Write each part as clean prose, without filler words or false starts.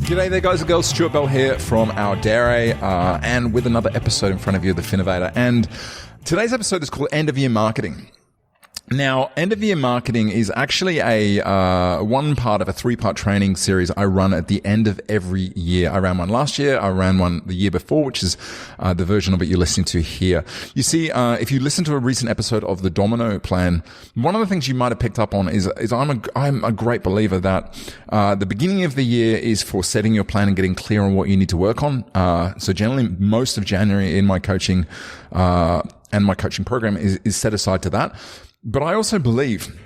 G'day there, guys and girls. Stuart Bell here from our Dare, and with another episode in front of you, The Finnovator. And today's episode is called End of Year Marketing. Now, End of Year Marketing is actually a one part of a three-part training series I run at the end of every year. I ran one last year. I ran one the year before, which is the version of it you're listening to here. You see, if you listen to a recent episode of the Domino Plan, one of the things you might have picked up on is I'm a great believer that the beginning of the year is for setting your plan and getting clear on what you need to work on. So generally, most of January in my coaching and my coaching program is set aside to that. But I also believe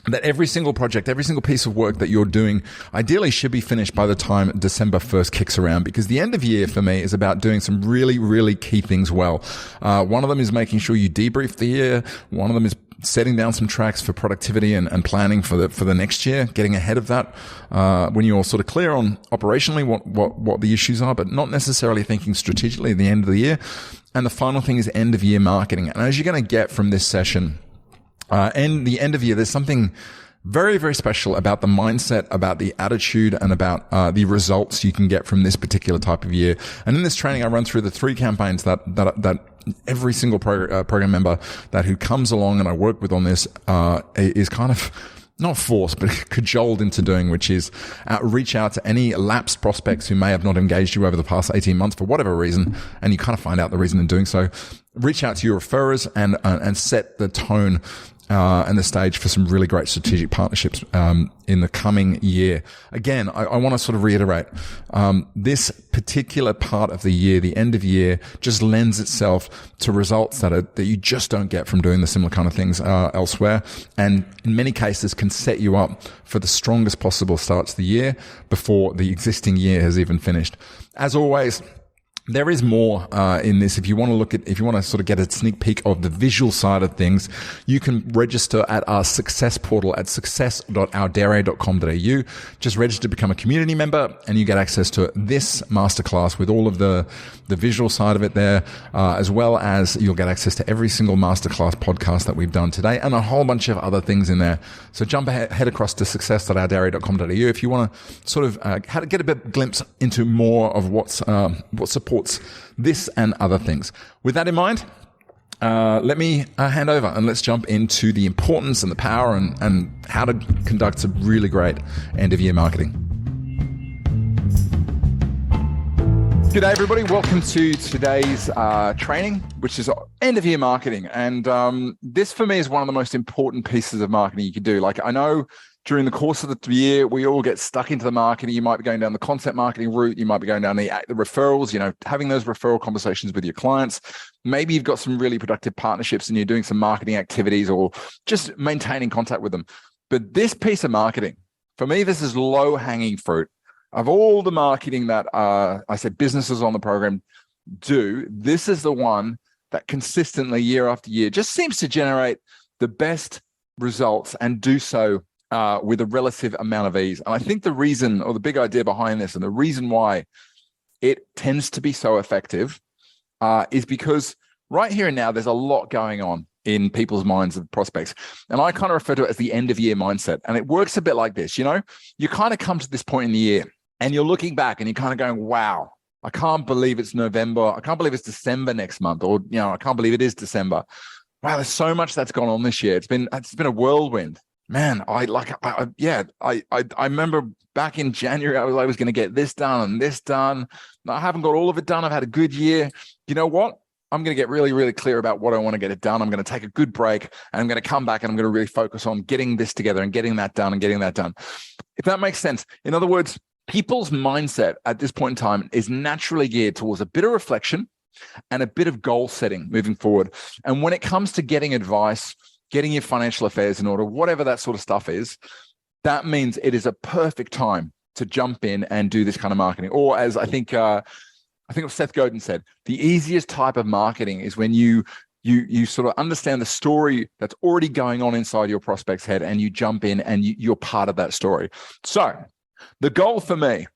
that every single project, every single piece of work that you're doing ideally should be finished by the time December 1st kicks around, because the end of year for me is about doing some really, really key things well. One of them is making sure you debrief the year. One of them is setting down some tracks for productivity and planning for the next year, getting ahead of that, when you're sort of clear on operationally what the issues are, but not necessarily thinking strategically at the end of the year. And the final thing is end of year marketing. And as you're going to get from this session, and the end of year, there's something very, very special about the mindset, about the attitude, and about the results you can get from this particular type of year. And in this training, I run through the three campaigns that every single program member who comes along and I work with on this is kind of not forced, but cajoled into doing, which is reach out to any lapsed prospects who may have not engaged you over the past 18 months for whatever reason, and you kind of find out the reason in doing so. Reach out to your referrers and set the tone and the stage for some really great strategic partnerships in the coming year. Again, I want to sort of reiterate, this particular part of the year, the end of year, just lends itself to results that you just don't get from doing the similar kind of things elsewhere, and in many cases can set you up for the strongest possible start to the year before the existing year has even finished. As always, there is more in this. If you want to sort of get a sneak peek of the visual side of things, you can register at our success portal at success.ourdare.com.au. Just register to become a community member, and you get access to this masterclass with all of the visual side of it there, as well as you'll get access to every single masterclass podcast that we've done today and a whole bunch of other things in there. So jump head across to success.ourdare.com.au if you want to sort of get a bit glimpse into more of what supports this and other things. With that in mind, let me hand over and let's jump into the importance and the power and how to conduct some really great end of year marketing. G'day everybody, welcome to today's training, which is end of year marketing. And this for me is one of the most important pieces of marketing you can do. Like, I know during the course of the year, we all get stuck into the marketing. You might be going down the content marketing route. You might be going down the referrals, having those referral conversations with your clients. Maybe you've got some really productive partnerships and you're doing some marketing activities or just maintaining contact with them. But this piece of marketing, for me, this is low-hanging fruit. Of all the marketing that I said businesses on the program do, this is the one that consistently, year after year, just seems to generate the best results and do so with a relative amount of ease. And I think the reason, or the big idea behind this, and the reason why it tends to be so effective is because right here and now, there's a lot going on in people's minds of prospects. And I kind of refer to it as the end of year mindset. And it works a bit like this, you kind of come to this point in the year and you're looking back and you're kind of going, wow, I can't believe it's November. I can't believe it's December next month. Or, I can't believe it is December. Wow, there's so much that's gone on this year. It's been a whirlwind. Man, I remember back in January, I was going to get this done and this done. I haven't got all of it done. I've had a good year. You know what? I'm going to get really, really clear about what I want to get it done. I'm going to take a good break and I'm going to come back and I'm going to really focus on getting this together and getting that done and getting that done. If that makes sense. In other words, people's mindset at this point in time is naturally geared towards a bit of reflection and a bit of goal setting moving forward. And when it comes to getting advice, getting your financial affairs in order, whatever that sort of stuff is, that means it is a perfect time to jump in and do this kind of marketing. Or as I think it was Seth Godin said, the easiest type of marketing is when you sort of understand the story that's already going on inside your prospect's head and you jump in and you're part of that story. So the goal for me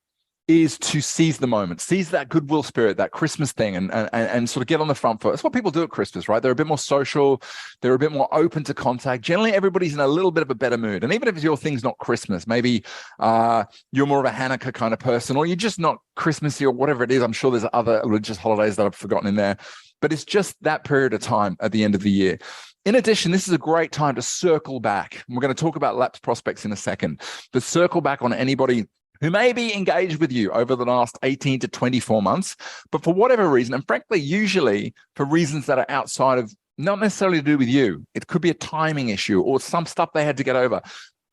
is to seize the moment, seize that goodwill spirit, that Christmas thing, and sort of get on the front foot. That's what people do at Christmas, right? They're a bit more social. They're a bit more open to contact. Generally, everybody's in a little bit of a better mood. And even if your thing's not Christmas, maybe you're more of a Hanukkah kind of person, or you're just not Christmassy or whatever it is. I'm sure there's other religious holidays that I've forgotten in there, but it's just that period of time at the end of the year. In addition, this is a great time to circle back. We're going to talk about lapsed prospects in a second, but circle back on anybody who may be engaged with you over the last 18 to 24 months, but for whatever reason, and frankly, usually for reasons that are outside of, not necessarily to do with you. It could be a timing issue or some stuff they had to get over.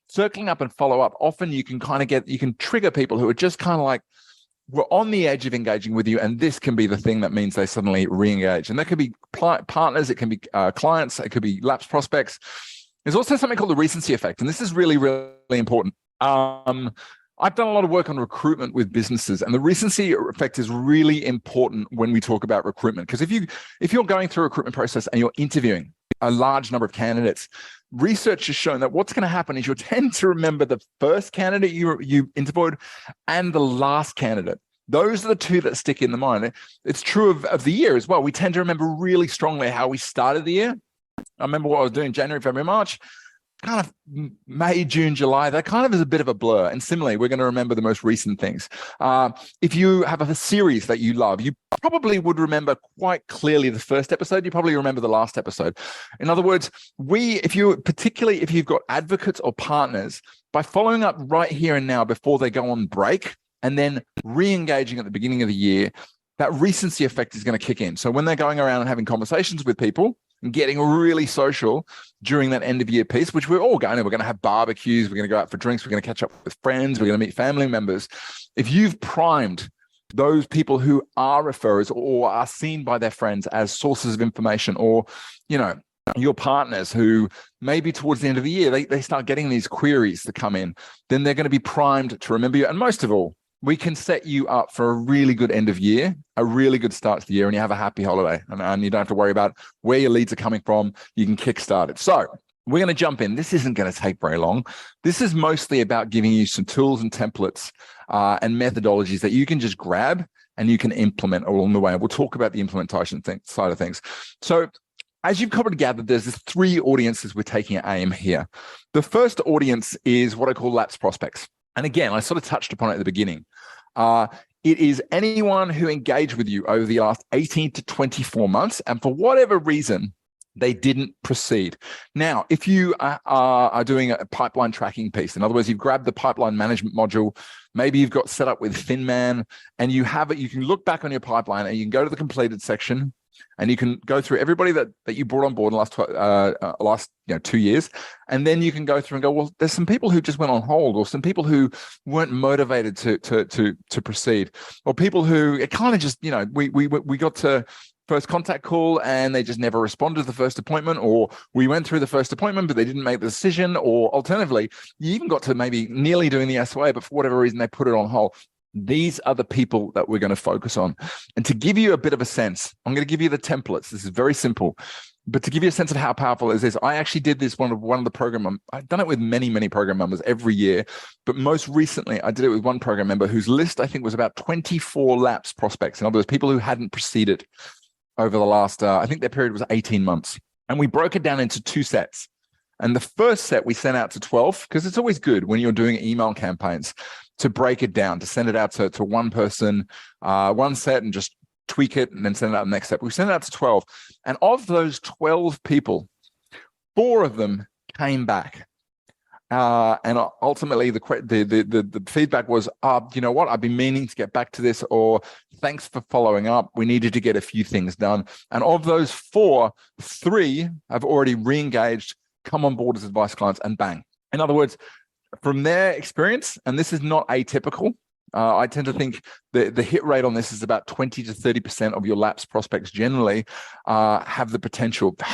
Circling up and follow up, often you can trigger people who are just kind of like, we're on the edge of engaging with you, and this can be the thing that means they suddenly re-engage. And that could be partners, it can be clients, it could be lapsed prospects. There's also something called the recency effect, and this is really, really important. I've done a lot of work on recruitment with businesses, and the recency effect is really important when we talk about recruitment. Because if you're going through a recruitment process and you're interviewing a large number of candidates, research has shown that what's going to happen is you'll tend to remember the first candidate you interviewed and the last candidate. Those are the two that stick in the mind. It's true of the year as well. We tend to remember really strongly how we started the year. I remember what I was doing January, February, March. Kind of May, June, July, that kind of is a bit of a blur. And similarly, we're going to remember the most recent things. If you have a series that you love, you probably would remember quite clearly the first episode. You probably remember the last episode. In other words, if you've got advocates or partners, by following up right here and now before they go on break and then re-engaging at the beginning of the year, that recency effect is going to kick in. So when they're going around and having conversations with people, and getting really social during that end of year piece, which we're all going to. We're going to have barbecues. We're going to go out for drinks. We're going to catch up with friends. We're going to meet family members. If you've primed those people who are referrers or are seen by their friends as sources of information, or, your partners who maybe towards the end of the year, they start getting these queries that come in, then they're going to be primed to remember you. And most of all, we can set you up for a really good end of year, a really good start to the year, and you have a happy holiday. And you don't have to worry about where your leads are coming from. You can kickstart it. So we're going to jump in. This isn't going to take very long. This is mostly about giving you some tools and templates and methodologies that you can just grab and you can implement along the way. We'll talk about the implementation side of things. So as you've probably gathered, there's three audiences we're taking aim here. The first audience is what I call lapsed prospects. And again, I sort of touched upon it at the beginning. It is anyone who engaged with you over the last 18 to 24 months, and for whatever reason, they didn't proceed. Now, if you are doing a pipeline tracking piece, in other words, you've grabbed the pipeline management module, maybe you've got set up with ThinMan, and you have it, you can look back on your pipeline and you can go to the completed section, and you can go through everybody that you brought on board in the last 2 years. And then you can go through and go, well, there's some people who just went on hold, or some people who weren't motivated to proceed, or people who it kind of just, we got to first contact call and they just never responded to the first appointment, or we went through the first appointment, but they didn't make the decision, or alternatively, you even got to maybe nearly doing the SOA, but for whatever reason, they put it on hold. These are the people that we're going to focus on. And to give you a bit of a sense, I'm going to give you the templates. This is very simple, but to give you a sense of how powerful it is, I actually did this one of the program. I've done it with many, many program members every year, but most recently I did it with one program member whose list, I think, was about 24 lapsed prospects. In other words, people who hadn't proceeded over the last, I think their period was 18 months. And we broke it down into two sets. And the first set we sent out to 12, because it's always good when you're doing email campaigns to break it down, to send it out to one person, one set, and just tweak it and then send it out the next step. We sent it out to 12. And of those 12 people, 4 of them came back. And ultimately, the feedback was, you know what, I've been meaning to get back to this, or thanks for following up. We needed to get a few things done. And of those 4, 3 have already re-engaged, come on board as advice clients, and bang. In other words, from their experience, and this is not atypical, I tend to think the hit rate on this is about 20 to 30% of your lapsed prospects generally have the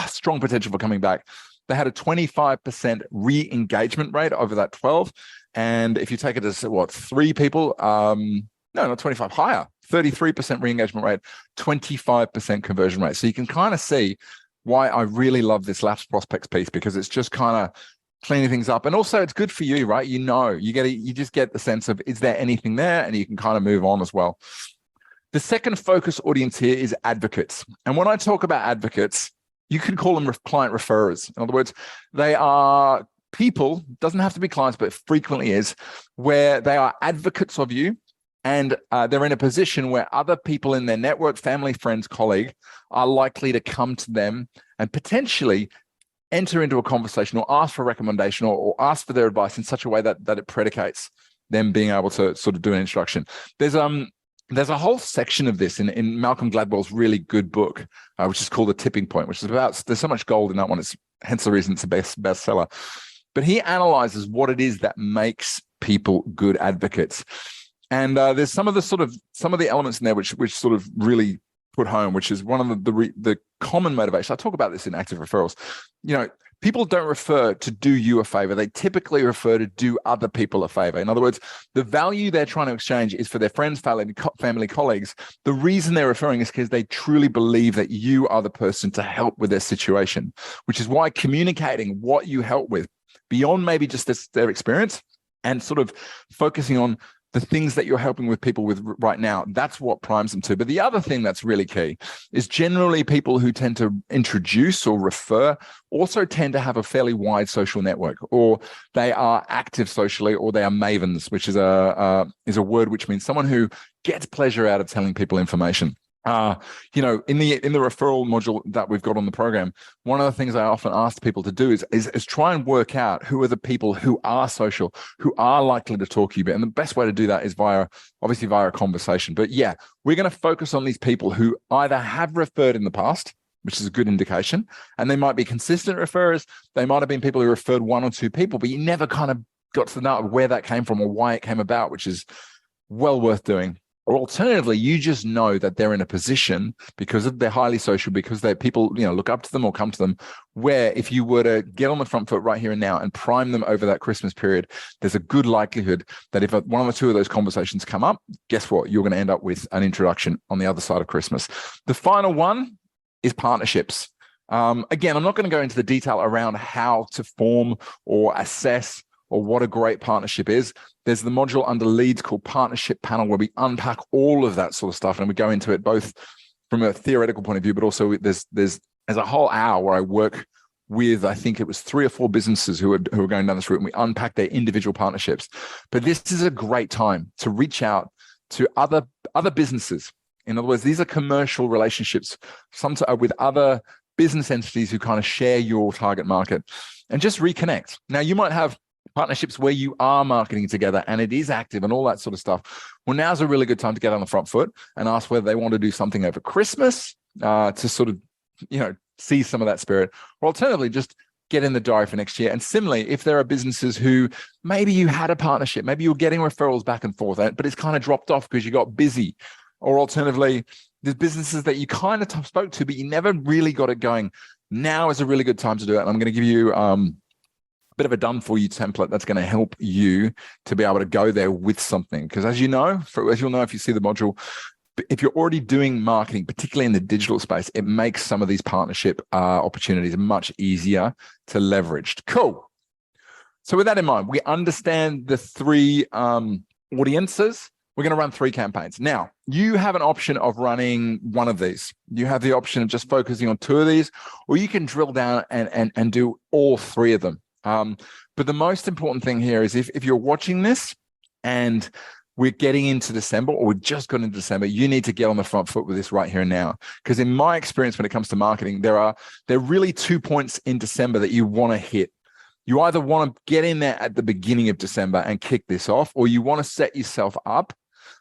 strong potential for coming back. They had a 25% re-engagement rate over that 12. And if you take it as 3 people, no, not 25, higher, 33% re-engagement rate, 25% conversion rate. So you can kind of see why I really love this lapsed prospects piece, because it's just kind of cleaning things up. And also it's good for you, right? You just get the sense of, is there anything there? And you can kind of move on as well. The second focus audience here is advocates. And when I talk about advocates, you can call them client referrers. In other words, they are people, doesn't have to be clients, but frequently is, where they are advocates of you. And they're in a position where other people in their network, family, friends, colleague, are likely to come to them and potentially enter into a conversation or ask for a recommendation or ask for their advice in such a way that it predicates them being able to sort of do an introduction. There's a whole section of this in Malcolm Gladwell's really good book, which is called The Tipping Point, which is about, there's so much gold in that one. It's hence the reason it's a bestseller. But he analyzes what it is that makes people good advocates. And there's some of the elements in there which sort of really put home, which is one of the common motivation. I talk about this in active referrals. People don't refer to do you a favor. They typically refer to do other people a favor. In other words, the value they're trying to exchange is for their friends, family, colleagues. The reason they're referring is because they truly believe that you are the person to help with their situation, which is why communicating what you help with beyond maybe just their experience and sort of focusing on the things that you're helping with people with right now, that's what primes them to. But the other thing that's really key is generally people who tend to introduce or refer also tend to have a fairly wide social network, or they are active socially, or they are mavens, which is a word which means someone who gets pleasure out of telling people information. In the referral module that we've got on the program, one of the things I often ask people to do is try and work out who are the people who are social, who are likely to talk to you. And the best way to do that is via a conversation. But yeah, we're going to focus on these people who either have referred in the past, which is a good indication, and they might be consistent referrers. They might have been people who referred one or two people, but you never kind of got to know where that came from or why it came about, which is well worth doing. Or alternatively, you just know that they're in a position because they're highly social, because people look up to them or come to them, where if you were to get on the front foot right here and now and prime them over that Christmas period, there's a good likelihood that if one or two of those conversations come up, guess what? You're going to end up with an introduction on the other side of Christmas. The final one is partnerships. Again, I'm not going to go into the detail around how to form or assess or what a great partnership is. There's the module under leads called Partnership Panel, where we unpack all of that sort of stuff, and we go into it both from a theoretical point of view, but also there's a whole hour where I work with, I think it was 3 or 4 businesses who are going down this route, and we unpack their individual partnerships. But this is a great time to reach out to other businesses. In other words, these are commercial relationships, some with other business entities who kind of share your target market, and just reconnect. Now, you might have partnerships where you are marketing together and it is active and all that sort of stuff. Well, now's a really good time to get on the front foot and ask whether they want to do something over Christmas to sort of, see some of that spirit, or alternatively, just get in the diary for next year. And similarly, if there are businesses who maybe you had a partnership, maybe you're getting referrals back and forth, but it's kind of dropped off because you got busy, or alternatively, there's businesses that you kind of spoke to, but you never really got it going. Now is a really good time to do it. And I'm going to give you bit of a done for you template that's going to help you to be able to go there with something. Because as you'll know if you see the module, if you're already doing marketing, particularly in the digital space, it makes some of these partnership opportunities much easier to leverage. Cool. So with that in mind, we understand the 3 audiences. We're going to run 3 campaigns. Now, you have an option of running one of these. You have the option of just focusing on 2 of these, or you can drill down and do all 3 of them. But the most important thing here is if you're watching this and we're getting into December, or we've just got into December, you need to get on the front foot with this right here and now. Because in my experience, when it comes to marketing, there are really 2 points in December that you want to hit. You either want to get in there at the beginning of December and kick this off, or you want to set yourself up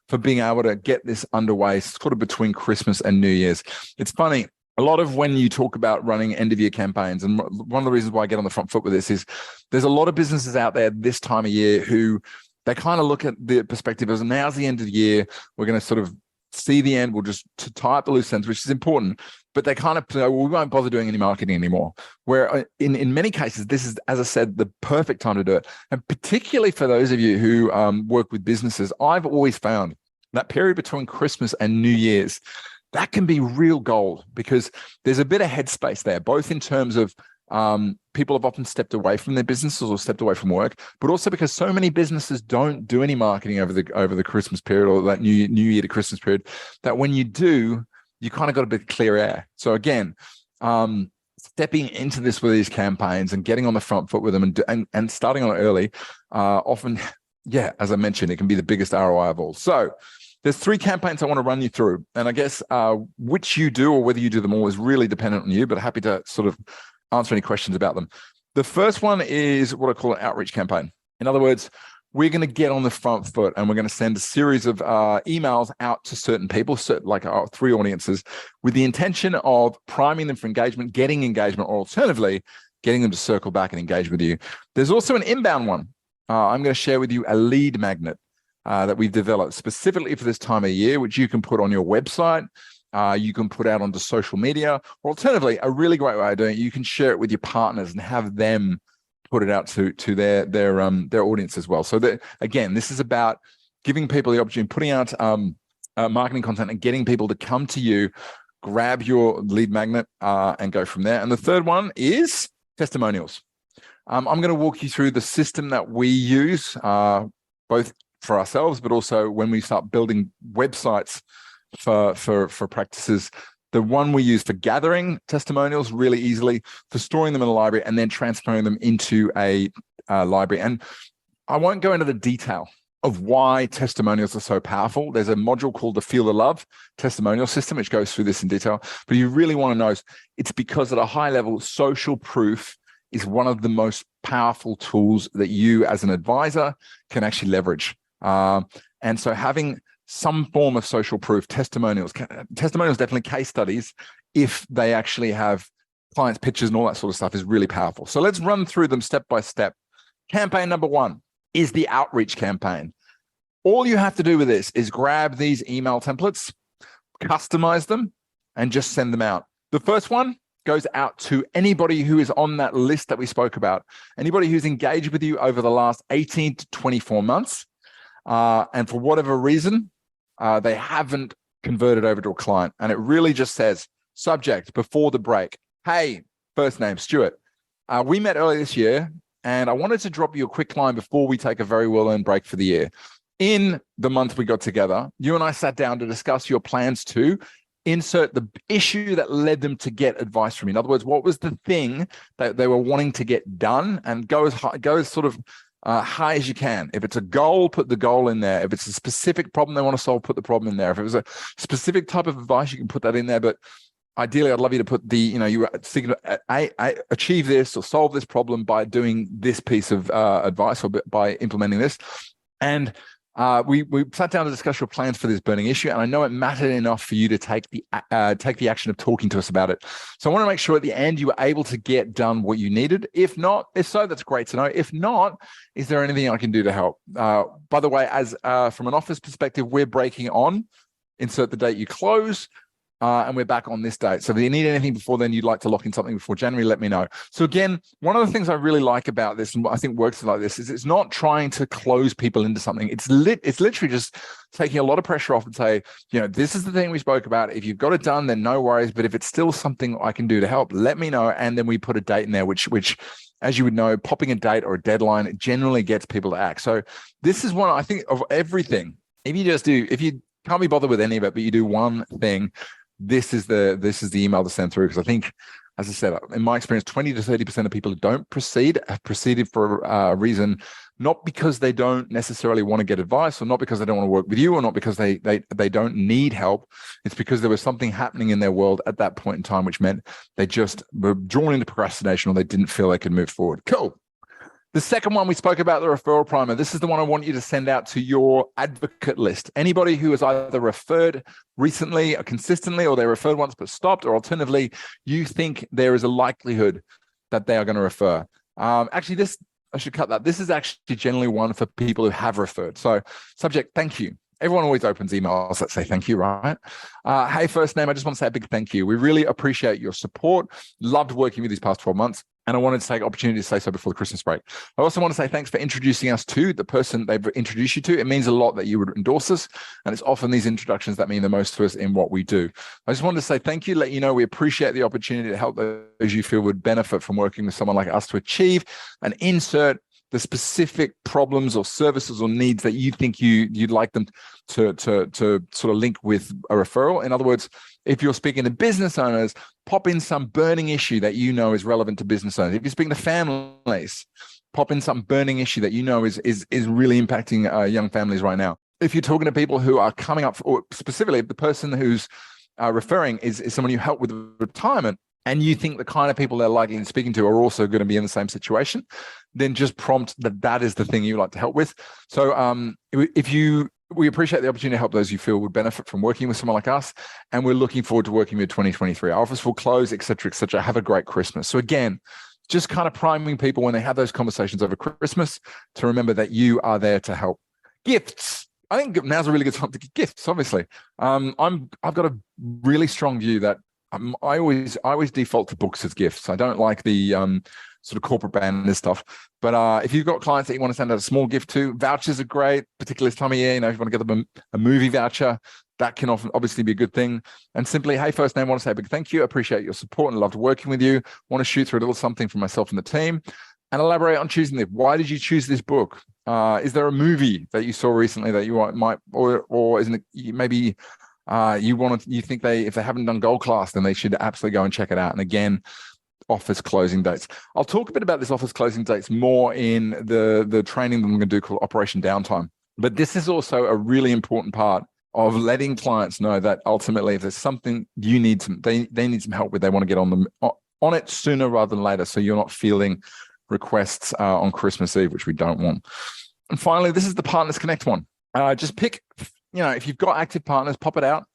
for being able to get this underway sort of between Christmas and New Year's. It's funny. A lot of when you talk about running end of year campaigns, and one of the reasons why I get on the front foot with this is there's a lot of businesses out there this time of year who they kind of look at the perspective as now's the end of the year. We're going to sort of see the end. We'll just to tie up the loose ends, which is important. But they kind of say, well, we won't bother doing any marketing anymore. Where in many cases, this is, as I said, the perfect time to do it. And particularly for those of you who work with businesses, I've always found that period between Christmas and New Year's, that can be real gold, because there's a bit of headspace there, both in terms of People have often stepped away from their businesses or stepped away from work, but also because so many businesses don't do any marketing over the Christmas period or that new year to Christmas period, that when you do, you kind of got a bit of clear air. So again, stepping into this with these campaigns and getting on the front foot with them and starting on it early, often, yeah, as I mentioned, it can be the biggest ROI of all. So there's 3 campaigns I want to run you through. And I guess which you do or whether you do them all is really dependent on you, but happy to sort of answer any questions about them. The first one is what I call an outreach campaign. In other words, we're going to get on the front foot and we're going to send a series of emails out to certain people, like our 3 audiences, with the intention of priming them for engagement, getting engagement, or alternatively, getting them to circle back and engage with you. There's also an inbound one. I'm going to share with you a lead magnet that we've developed specifically for this time of year, which you can put on your website. You can put out onto social media, or alternatively, a really great way of doing it, you can share it with your partners and have them put it out to their audience as well. So that, again, this is about giving people the opportunity, putting out marketing content and getting people to come to you, grab your lead magnet and go from there. And the third one is testimonials. I'm going to walk you through the system that we use, both for ourselves, but also when we start building websites for practices. The one we use for gathering testimonials really easily, for storing them in a library, and then transferring them into a library. And I won't go into the detail of why testimonials are so powerful. There's a module called the Feel the Love testimonial system, which goes through this in detail. But you really want to know, it's because at a high level, social proof is one of the most powerful tools that you as an advisor can actually leverage. And so having some form of social proof, testimonials definitely case studies, if they actually have clients' pictures and all that sort of stuff, is really powerful. So let's run through them step by step. Campaign number 1 is the outreach campaign. All you have to do with this is grab these email templates, customize them, and just send them out. The first one goes out to anybody who is on that list that we spoke about, anybody who's engaged with you over the last 18 to 24 months. And for whatever reason, they haven't converted over to a client. And it really just says, subject, before the break, hey, first name, Stuart. We met earlier this year, and I wanted to drop you a quick line before we take a very well-earned break for the year. In the month we got together, you and I sat down to discuss your plans to insert the issue that led them to get advice from you. In other words, what was the thing that they were wanting to get done, and go as sort of high as you can. If it's a goal, put the goal in there. If it's a specific problem they want to solve, put the problem in there. If it was a specific type of advice, you can put that in there. But ideally, I'd love you to put you were thinking, I achieve this or solve this problem by doing this piece of advice or by implementing this. And we sat down to discuss your plans for this burning issue, and I know it mattered enough for you to take the action of talking to us about it. So I want to make sure at the end you were able to get done what you needed. If so, that's great to know. If not, is there anything I can do to help? By the way, as from an office perspective, we're breaking on. Insert the date you close. And we're back on this date. So if you need anything before then, you'd like to lock in something before January, let me know. So again, one of the things I really like about this, and what I think works like this, is it's not trying to close people into something. It's literally just taking a lot of pressure off and say, this is the thing we spoke about. If you've got it done, then no worries. But if it's still something I can do to help, let me know. And then we put a date in there, which as you would know, popping a date or a deadline generally gets people to act. So this is one, I think, of everything. If you can't be bothered with any of it, but you do one thing, this is the email to send through. Because I think, as I said, in my experience, 20 to 30% of people who don't proceed have proceeded for a reason, not because they don't necessarily want to get advice, or not because they don't want to work with you, or not because they don't need help. It's because there was something happening in their world at that point in time, which meant they just were drawn into procrastination, or they didn't feel they could move forward. Cool. The second one, we spoke about the referral primer. This is the one I want you to send out to your advocate list. Anybody who has either referred recently or consistently, or they referred once but stopped, or alternatively, you think there is a likelihood that they are going to refer. Actually, I should cut that. This is actually generally one for people who have referred. So subject, thank you. Everyone always opens emails that say thank you, right? Hey, first name, I just want to say a big thank you. We really appreciate your support. Loved working with you these past 12 months. And I wanted to take opportunity to say so before the Christmas break. I also want to say thanks for introducing us to the person they've introduced you to. It means a lot that you would endorse us. And it's often these introductions that mean the most to us in what we do. I just wanted to say thank you, let you know we appreciate the opportunity to help those you feel would benefit from working with someone like us to achieve and insert the specific problems or services or needs that you think you'd like them to sort of link with a referral. In other words, if you're speaking to business owners, pop in some burning issue that you know is relevant to business owners. If you're speaking to families, pop in some burning issue that you know is really impacting young families right now. If you're talking to people who are coming up, or specifically if the person who's referring is someone you help with retirement, and you think the kind of people they're likely to speaking to are also going to be in the same situation, then just prompt that is the thing you like to help with. So we appreciate the opportunity to help those you feel would benefit from working with someone like us. And we're looking forward to working with 2023. Our office will close, et cetera, et cetera. Have a great Christmas. So again, just kind of priming people when they have those conversations over Christmas to remember that you are there to help. Gifts. I think now's a really good time to get gifts, obviously. I've got a really strong view that I always default to books as gifts. I don't like the sort of corporate banners stuff. But if you've got clients that you want to send out a small gift to, vouchers are great, particularly this time of year. If you want to get them a movie voucher, that can obviously be a good thing. And simply, hey, first name, want to say a big thank you. Appreciate your support and loved working with you. Want to shoot through a little something for myself and the team and elaborate on choosing it. Why did you choose this book? Is there a movie that you saw recently that you might, or isn't it maybe you think if they haven't done Gold Class, then they should absolutely go and check it out. And again, office closing dates. I'll talk a bit about this office closing dates more in the training that I'm going to do called Operation Downtime. But this is also a really important part of letting clients know that ultimately, if there's something you need they need some help with, they want to get on it sooner rather than later. So you're not fielding requests on Christmas Eve, which we don't want. And finally, this is the Partners Connect one. Just pick, if you've got active partners, pop it out.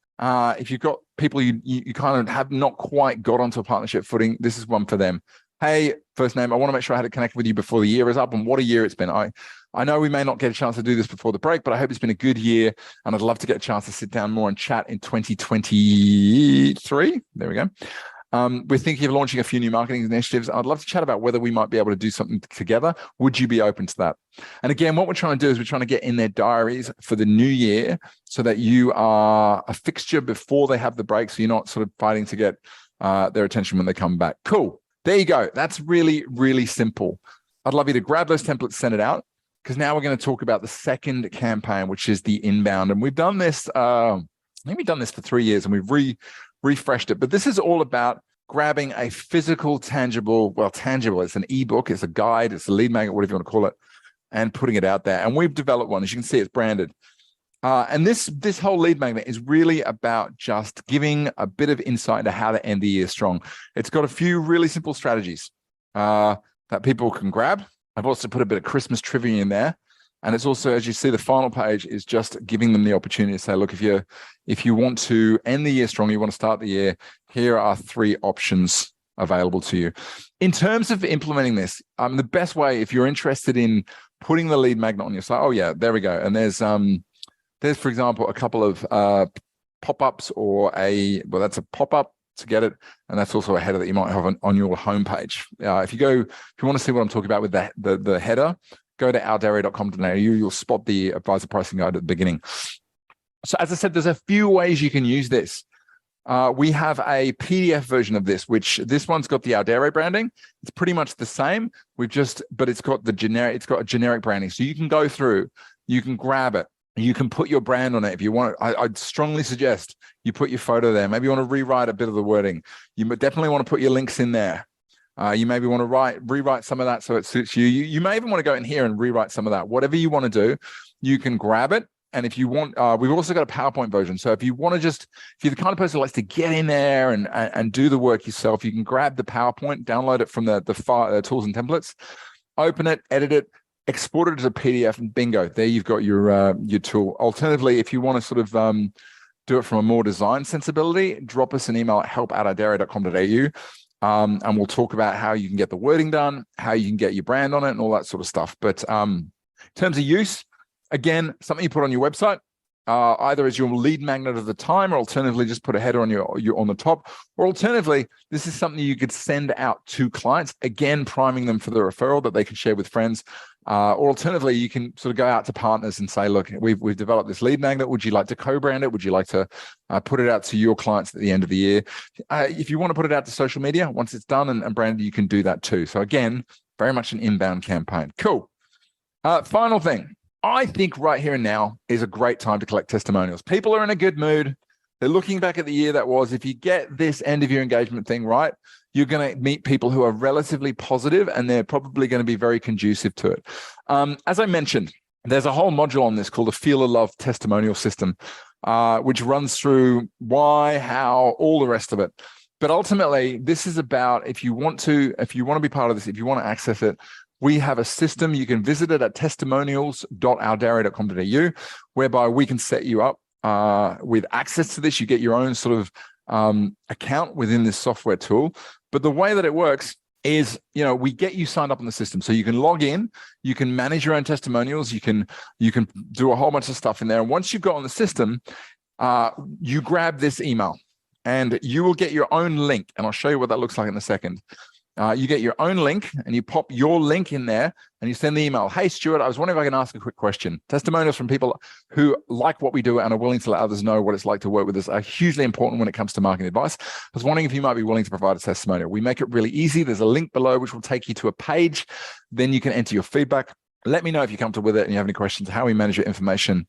If you've got people you kind of have not quite got onto a partnership footing, this is one for them. Hey, first name, I want to make sure I had to connect with you before the year is up, and what a year it's been. I know we may not get a chance to do this before the break, but I hope it's been a good year, and I'd love to get a chance to sit down more and chat in 2023. There we go. We're thinking of launching a few new marketing initiatives. I'd love to chat about whether we might be able to do something together. Would you be open to that? And again, what we're trying to do is we're trying to get in their diaries for the new year so that you are a fixture before they have the break, so you're not sort of fighting to get their attention when they come back. Cool. There you go. That's really, really simple. I'd love you to grab those templates, send it out, because now we're going to talk about the second campaign, which is the inbound. And we've done this, I think we've done this for 3 years, and we've refreshed it. But this is all about grabbing a physical, tangible, it's an ebook, it's a guide, it's a lead magnet, whatever you want to call it, and putting it out there. And we've developed one. As you can see, it's branded. And this whole lead magnet is really about just giving a bit of insight into how to end the year strong. It's got a few really simple strategies that people can grab. I've also put a bit of Christmas trivia in there. And it's also, as you see, the final page is just giving them the opportunity to say, look, if you want to end the year strong, you want to start the year, here are 3 options available to you. In terms of implementing this, the best way, if you're interested in putting the lead magnet on your site, oh yeah, there we go. And there's for example, a couple of pop-ups or that's a pop-up to get it. And that's also a header that you might have on your homepage. If you want to see what I'm talking about with the header, go to ourdiary.com.au. You'll spot the advisor pricing guide at the beginning. So as I said, there's a few ways you can use this. We have a PDF version of this, which this one's got the Our Diary branding. It's pretty much the same. But it's got a generic branding. So you can go through, you can grab it, you can put your brand on it if you want. I'd strongly suggest you put your photo there. Maybe you want to rewrite a bit of the wording. You definitely want to put your links in there. You maybe want to rewrite some of that so it suits you. You may even want to go in here and rewrite some of that. Whatever you want to do, you can grab it. And if you want, we've also got a PowerPoint version. So if you want to if you're the kind of person who likes to get in there and do the work yourself, you can grab the PowerPoint, download it from the tools and templates, open it, edit it, export it as a PDF, and bingo, there you've got your tool. Alternatively, if you want to sort of do it from a more design sensibility, drop us an email at help@ourdiary.com.au. And we'll talk about how you can get the wording done, how you can get your brand on it, and all that sort of stuff. But in terms of use, again, something you put on your website, either as your lead magnet of the time, or alternatively just put a header on your on the top, or alternatively, this is something you could send out to clients, again, priming them for the referral that they can share with friends. Or alternatively, you can sort of go out to partners and say, look, we've developed this lead magnet. Would you like to co-brand it? Would you like to put it out to your clients at the end of the year? If you want to put it out to social media, once it's done and branded, you can do that too. So again, very much an inbound campaign. Cool. Final thing. I think right here and now is a great time to collect testimonials. People are in a good mood. They're looking back at the year that was. If you get this end of year engagement thing right, you're going to meet people who are relatively positive, and they're probably going to be very conducive to it. As I mentioned, there's a whole module on this called the Feel of Love testimonial system, which runs through why, how, all the rest of it. But ultimately, this is about if you want to be part of this, if you want to access it, we have a system. You can visit it at testimonials.ourdiary.com.au, whereby we can set you up with access to this. You get your own sort of account within this software tool. But the way that it works is, we get you signed up on the system. So you can log in, you can manage your own testimonials, you can do a whole bunch of stuff in there. And once you've got on the system, you grab this email and you will get your own link. And I'll show you what that looks like in a second. You get your own link and you pop your link in there and you send the email. Hey, Stuart, I was wondering if I can ask a quick question. Testimonials from people who like what we do and are willing to let others know what it's like to work with us are hugely important when it comes to marketing advice. I was wondering if you might be willing to provide a testimonial. We make it really easy. There's a link below which will take you to a page. Then you can enter your feedback. Let me know if you're comfortable with it and you have any questions, how we manage your information.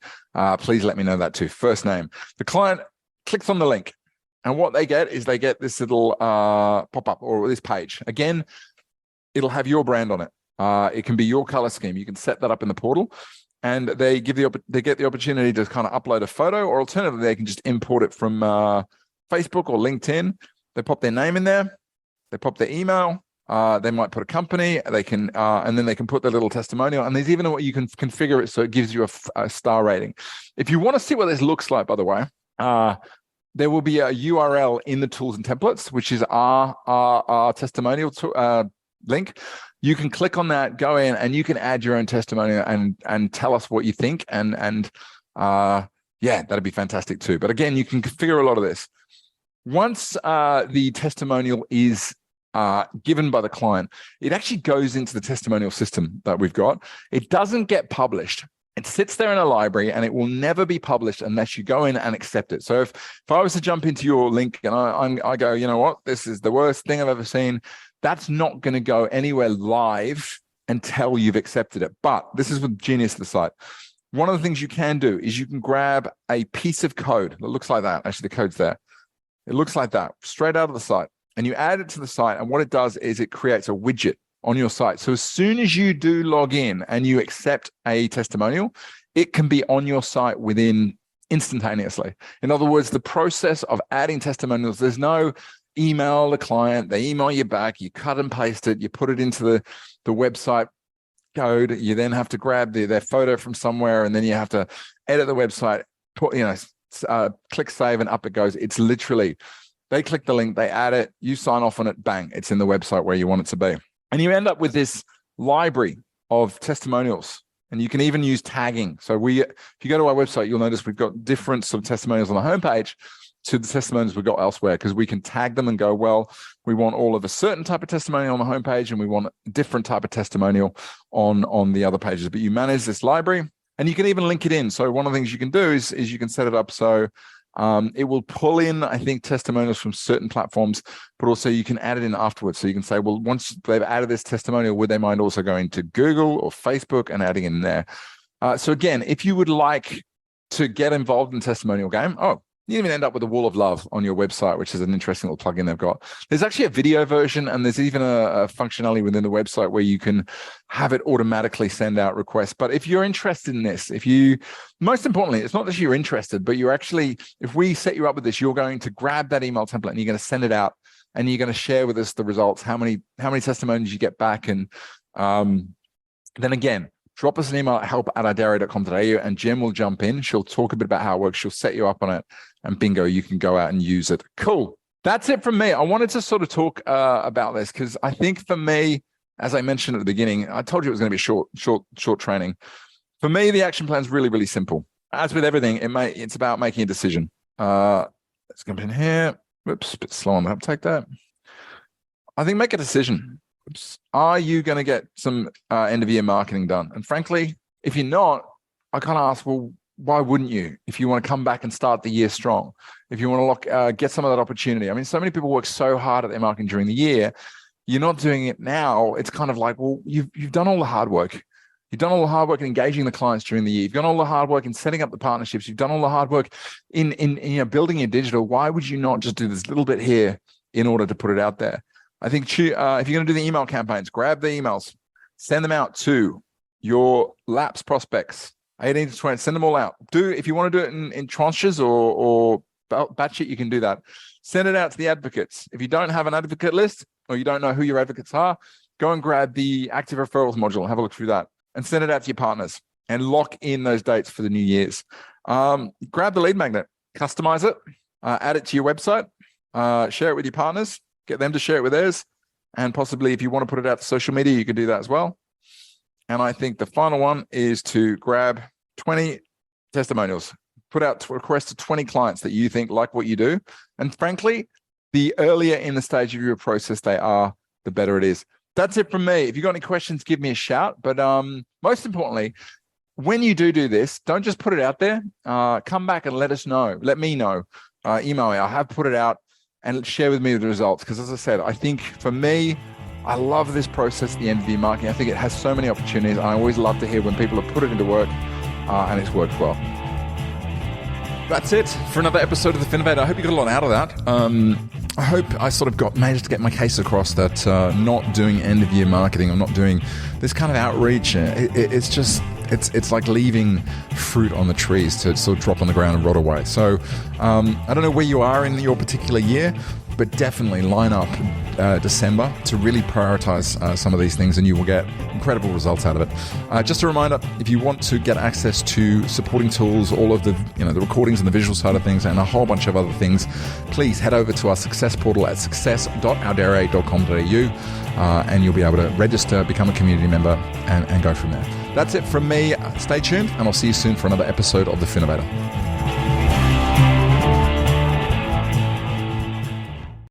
Please let me know that too. First name. The client clicks on the link. And what they get is they get this little pop-up or this page. Again, it'll have your brand on it. It can be your color scheme. You can set that up in the portal, and they get the opportunity to kind of upload a photo, or alternatively, they can just import it from Facebook or LinkedIn. They pop their name in there. They pop their email. They might put a company. They can, and then they can put their little testimonial. And there's even a way you can configure it so it gives you a star rating. If you want to see what this looks like, by the way, there will be a URL in the tools and templates, which is our testimonial link. You can click on that, go in, and you can add your own testimonial and tell us what you think. And that'd be fantastic too. But again, you can configure a lot of this. Once the testimonial is given by the client, it actually goes into the testimonial system that we've got. It doesn't get published. It sits there in a library and it will never be published unless you go in and accept it. So if I was to jump into your link and I go, you know what, this is the worst thing I've ever seen, that's not going to go anywhere live until you've accepted it. But this is the genius of the site. One of the things you can do is you can grab a piece of code that looks like that. Actually, the code's there. It looks like that, straight out of the site. And you add it to the site. And what it does is it creates a widget on your site. So as soon as you do log in and you accept a testimonial, it can be on your site within instantaneously. In other words, the process of adding testimonials, there's no email the client, they email you back, you cut and paste it, you put it into the website code, you then have to grab their photo from somewhere, and then you have to edit the website, click save, and up it goes. It's literally, they click the link, they add it, you sign off on it, bang, it's in the website where you want it to be. And you end up with this library of testimonials, and you can even use tagging. So if you go to our website, you'll notice we've got different sort of testimonials on the homepage to the testimonials we've got elsewhere, because we can tag them and go, well, we want all of a certain type of testimonial on the homepage and we want a different type of testimonial on the other pages. But you manage this library and you can even link it in. So one of the things you can do is you can set it up so it will pull in, I think, testimonials from certain platforms, but also you can add it in afterwards. So you can say, well, once they've added this testimonial, would they mind also going to Google or Facebook and adding it in there? So again, if you would like to get involved in the testimonial game, you even end up with a wall of love on your website, which is an interesting little plugin they've got. There's actually a video version, and there's even a functionality within the website where you can have it automatically send out requests. But if you're interested in this, most importantly, it's not that you're interested, but you're actually, if we set you up with this, you're going to grab that email template and you're going to send it out, and you're going to share with us the results, how many testimonials you get back. And then again, drop us an email at help@ourdiary.com.au, and Jem will jump in. She'll talk a bit about how it works. She'll set you up on it, and bingo, you can go out and use it. Cool. That's it from me. I wanted to sort of talk about this because I think for me, as I mentioned at the beginning, I told you it was going to be short training. For me, the action plan is really, really simple. as with everything, it's about making a decision. Let's jump in here. Whoops, a bit slow on that. Take that. I think make a decision. Are you going to get some end of year marketing done? And frankly, if you're not, I kind of ask, well, why wouldn't you? If you want to come back and start the year strong, if you want to get some of that opportunity. I mean, so many people work so hard at their marketing during the year. You're not doing it now. It's kind of like, well, you've done all the hard work. You've done all the hard work in engaging the clients during the year. You've done all the hard work in setting up the partnerships. You've done all the hard work in building your digital. Why would you not just do this little bit here in order to put it out there? I think if you're going to do the email campaigns, grab the emails, send them out to your lapsed prospects, 18 to 20, send them all out. If you want to do it in tranches or batch it, you can do that. Send it out to the advocates. If you don't have an advocate list or you don't know who your advocates are, go and grab the active referrals module, have a look through that, and send it out to your partners and lock in those dates for the new year's. Grab the lead magnet, customize it, add it to your website, share it with your partners, get them to share it with theirs. And possibly if you want to put it out to social media, you can do that as well. And I think the final one is to grab 20 testimonials, put out requests to 20 clients that you think like what you do. And frankly, the earlier in the stage of your process they are, the better it is. That's it from me. If you've got any questions, give me a shout. But most importantly, when you do this, don't just put it out there. Come back and let us know. Let me know. Email me. I have put it out and share with me the results. Because as I said, I think for me, I love this process at the end of year marketing. I think it has so many opportunities. I always love to hear when people have put it into work and it's worked well. That's it for another episode of The Finnovator. I hope you got a lot out of that. I hope I sort of managed to get my case across that not doing end of year marketing or not doing this kind of outreach, it's like leaving fruit on the trees to sort of drop on the ground and rot away. So I don't know where you are in your particular year, but definitely line up December to really prioritize some of these things and you will get incredible results out of it. Just a reminder, if you want to get access to supporting tools, all of the the recordings and the visual side of things and a whole bunch of other things, please head over to our success portal at success.oudere.com.au and you'll be able to register, become a community member and go from there. That's it from me. Stay tuned and I'll see you soon for another episode of The Finnovator.